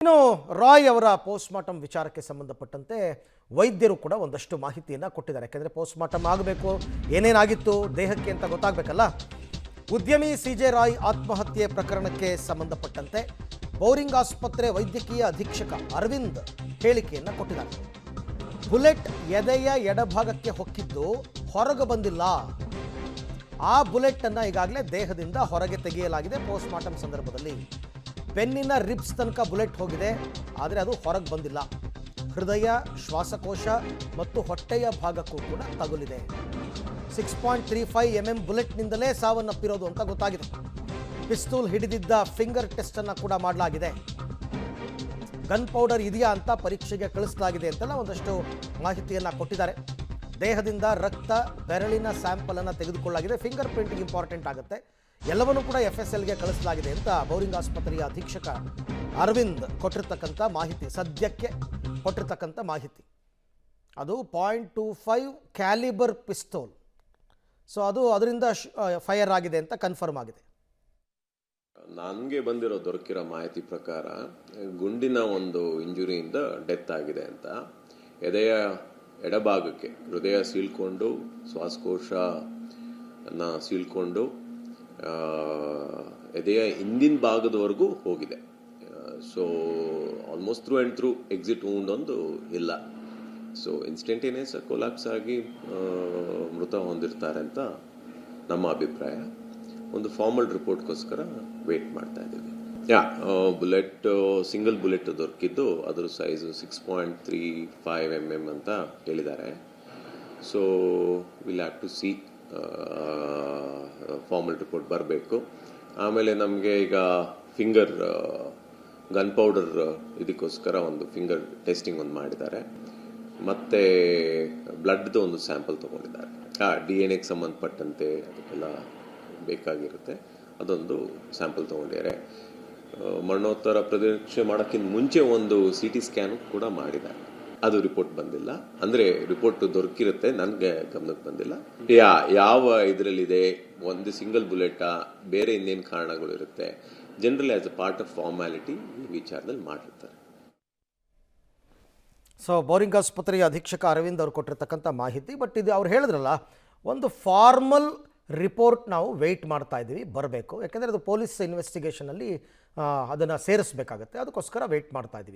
ಇನ್ನು ರಾಯ್ ಅವರ ಪೋಸ್ಟ್ಮಾರ್ಟಮ್ ವಿಚಾರಕ್ಕೆ ಸಂಬಂಧಪಟ್ಟಂತೆ ವೈದ್ಯರು ಕೂಡ ಒಂದಷ್ಟು ಮಾಹಿತಿಯನ್ನು ಕೊಟ್ಟಿದ್ದಾರೆ. ಯಾಕೆಂದರೆ ಪೋಸ್ಟ್ಮಾರ್ಟಮ್ ಆಗಬೇಕು, ಏನೇನಾಗಿತ್ತು ದೇಹಕ್ಕೆ ಅಂತ ಗೊತ್ತಾಗಬೇಕಲ್ಲ. ಉದ್ಯಮಿ ಸಿಜೆ ರಾಯ್ ಆತ್ಮಹತ್ಯೆ ಪ್ರಕರಣಕ್ಕೆ ಸಂಬಂಧಪಟ್ಟಂತೆ ಬೌರಿಂಗ್ ಆಸ್ಪತ್ರೆ ವೈದ್ಯಕೀಯ ಅಧೀಕ್ಷಕ ಅರವಿಂದ್ ಹೇಳಿಕೆಯನ್ನು ಕೊಟ್ಟಿದ್ದಾರೆ. ಬುಲೆಟ್ ಎದೆಯ ಎಡಭಾಗಕ್ಕೆ ಹೊಕ್ಕಿದ್ದು ಹೊರಗೆ ಬಂದಿಲ್ಲ. ಆ ಬುಲೆಟ್ ಅನ್ನು ಈಗಾಗಲೇ ದೇಹದಿಂದ ಹೊರಗೆ ತೆಗೆಯಲಾಗಿದೆ. ಪೋಸ್ಟ್ಮಾರ್ಟಮ್ ಸಂದರ್ಭದಲ್ಲಿ ಬೆನ್ನಿನ ರಿಬ್ಸ್ ತನಕ ಬುಲೆಟ್ ಹೋಗಿದೆ, ಆದರೆ ಅದು ಹೊರಗೆ ಬಂದಿಲ್ಲ. ಹೃದಯ, ಶ್ವಾಸಕೋಶ ಮತ್ತು ಹೊಟ್ಟೆಯ ಭಾಗಕ್ಕೂ ಕೂಡ ತಗುಲಿದೆ. 6.35 mm ಬುಲೆಟ್ನಿಂದಲೇ ಸಾವನ್ನಪ್ಪಿರೋದು ಅಂತ ಗೊತ್ತಾಗಿದೆ. ಪಿಸ್ತೂಲ್ ಹಿಡಿದಿದ್ದ ಫಿಂಗರ್ ಟೆಸ್ಟನ್ನು ಕೂಡ ಮಾಡಲಾಗಿದೆ. ಗನ್ ಪೌಡರ್ ಇದೆಯಾ ಅಂತ ಪರೀಕ್ಷೆಗೆ ಕಳಿಸಲಾಗಿದೆ ಅಂತೆಲ್ಲ ಒಂದಷ್ಟು ಮಾಹಿತಿಯನ್ನು ಕೊಟ್ಟಿದ್ದಾರೆ. ದೇಹದಿಂದ ರಕ್ತ, ಬೆರಳಿನ ಸ್ಯಾಂಪಲನ್ನು ತೆಗೆದುಕೊಳ್ಳಲಾಗಿದೆ. ಫಿಂಗರ್ ಪ್ರಿಂಟಿಂಗ್ ಇಂಪಾರ್ಟೆಂಟ್ ಆಗುತ್ತೆ. ಎಲ್ಲವನ್ನೂ ಕೂಡ FSLಗೆ ಕಳಿಸಲಾಗಿದೆ ಅಂತ ಬೌರಿಂಗ್ ಆಸ್ಪತ್ರೆಯ ಅಧೀಕ್ಷಕ ಅರವಿಂದ್ ಕೊಟ್ಟಿರ್ತಕ್ಕಂಥ ಮಾಹಿತಿ, ಸದ್ಯಕ್ಕೆ ಕೊಟ್ಟಿರ್ತಕ್ಕಂಥ ಮಾಹಿತಿ. ಅದು .25 ಕ್ಯಾಲಿಬರ್ ಪಿಸ್ತೂಲ್. ಸೊ ಅದು ಅದರಿಂದ ಫೈರ್ ಆಗಿದೆ ಅಂತ ಕನ್ಫರ್ಮ್ ಆಗಿದೆ. ನನಗೆ ದೊರಕಿರೋ ಮಾಹಿತಿ ಪ್ರಕಾರ ಗುಂಡಿನ ಒಂದು ಇಂಜುರಿಯಿಂದ ಡೆತ್ ಆಗಿದೆ ಅಂತ. ಎದೆಯ ಎಡಭಾಗಕ್ಕೆ ಹೃದಯ ಸೀಳ್ಕೊಂಡು, ಶ್ವಾಸಕೋಶನ ಸೀಳ್ಕೊಂಡು ಎದೆಯ ಹಿಂದಿನ ಭಾಗದವರೆಗೂ ಹೋಗಿದೆ. So almost through and through exit wound ಒಂದು ಇಲ್ಲ. ಸೊ ಇನ್ಸ್ಟಂಟೇನಿಯಸ್ ಕೊಲಾಪ್ಸ್ ಆಗಿ ಮೃತ ಹೊಂದಿರ್ತಾರೆ ಅಂತ ನಮ್ಮ ಅಭಿಪ್ರಾಯ. ಒಂದು ಫಾರ್ಮಲ್ ರಿಪೋರ್ಟ್ಗೋಸ್ಕರ ವೇಟ್ ಮಾಡ್ತಾ ಇದ್ದೀವಿ. ಬುಲೆಟ್ ಸಿಂಗಲ್ ಬುಲೆಟ್ ದೊರಕಿದ್ದು, ಅದರ ಸೈಜು 6.35 mm ಅಂತ ಹೇಳಿದ್ದಾರೆ. So will have to see, formal report ಬರಬೇಕು. ಆಮೇಲೆ ನಮಗೆ ಈಗ ಫಿಂಗರ್ ಗನ್ ಪೌಡರ್ ಇದಕ್ಕೋಸ್ಕರ ಒಂದು ಫಿಂಗರ್ ಟೆಸ್ಟಿಂಗ್ ಒಂದು ಮಾಡಿದ್ದಾರೆ. ಮತ್ತು ಬ್ಲಡ್ದು ಒಂದು ಸ್ಯಾಂಪಲ್ ತೊಗೊಂಡಿದ್ದಾರೆ. DNA ಸಂಬಂಧಪಟ್ಟಂತೆ ಅದಕ್ಕೆಲ್ಲ ಬೇಕಾಗಿರುತ್ತೆ, ಅದೊಂದು ಸ್ಯಾಂಪಲ್ ತೊಗೊಂಡಿದ್ದಾರೆ. ಮರಣೋತ್ತರ ಪರೀಕ್ಷೆ ಮಾಡೋಕ್ಕಿಂತ ಮುಂಚೆ ಒಂದು CT ಸ್ಕ್ಯಾನ್ ಕೂಡ ಮಾಡಿದ್ದಾರೆ. ಅದು ರಿಪೋರ್ಟ್ ಬಂದಿಲ್ಲ. ಅಂದರೆ ರಿಪೋರ್ಟ್ ದೊರಕಿರುತ್ತೆ, ನನಗೆ ಗಮನಕ್ಕೆ ಬಂದಿಲ್ಲ. ಯಾವ ಇದರಲ್ಲಿದೆ, ಒಂದು ಸಿಂಗಲ್ ಬುಲೆಟಾ, ಬೇರೆ ಇನ್ನೇನು ಕಾರಣಗಳು ಇರುತ್ತೆ, generally as a part of formality ಈ ವಿಚಾರದಲ್ಲಿ ಮಾಡಿರ್ತಾರೆ. ಸೊ ಬೌರಿಂಗ್ ಆಸ್ಪತ್ರೆಯ ಅಧೀಕ್ಷಕ ಅರವಿಂದ್ ಅವರು ಕೊಟ್ಟಿರ್ತಕ್ಕಂಥ ಮಾಹಿತಿ. ಬಟ್ ಇದು ಅವ್ರು ಹೇಳಿದ್ರಲ್ಲ, ಒಂದು ಫಾರ್ಮಲ್ ರಿಪೋರ್ಟ್ ನಾವು ವೆಯ್ಟ್ ಮಾಡ್ತಾ ಇದ್ದೀವಿ, ಬರಬೇಕು. ಯಾಕೆಂದರೆ ಅದು ಪೊಲೀಸ್ ಇನ್ವೆಸ್ಟಿಗೇಷನಲ್ಲಿ ಅದನ್ನು ಸೇರಿಸಬೇಕಾಗತ್ತೆ. ಅದಕ್ಕೋಸ್ಕರ ವೆಯ್ಟ್ ಮಾಡ್ತಾ ಇದ್ದೀವಿ.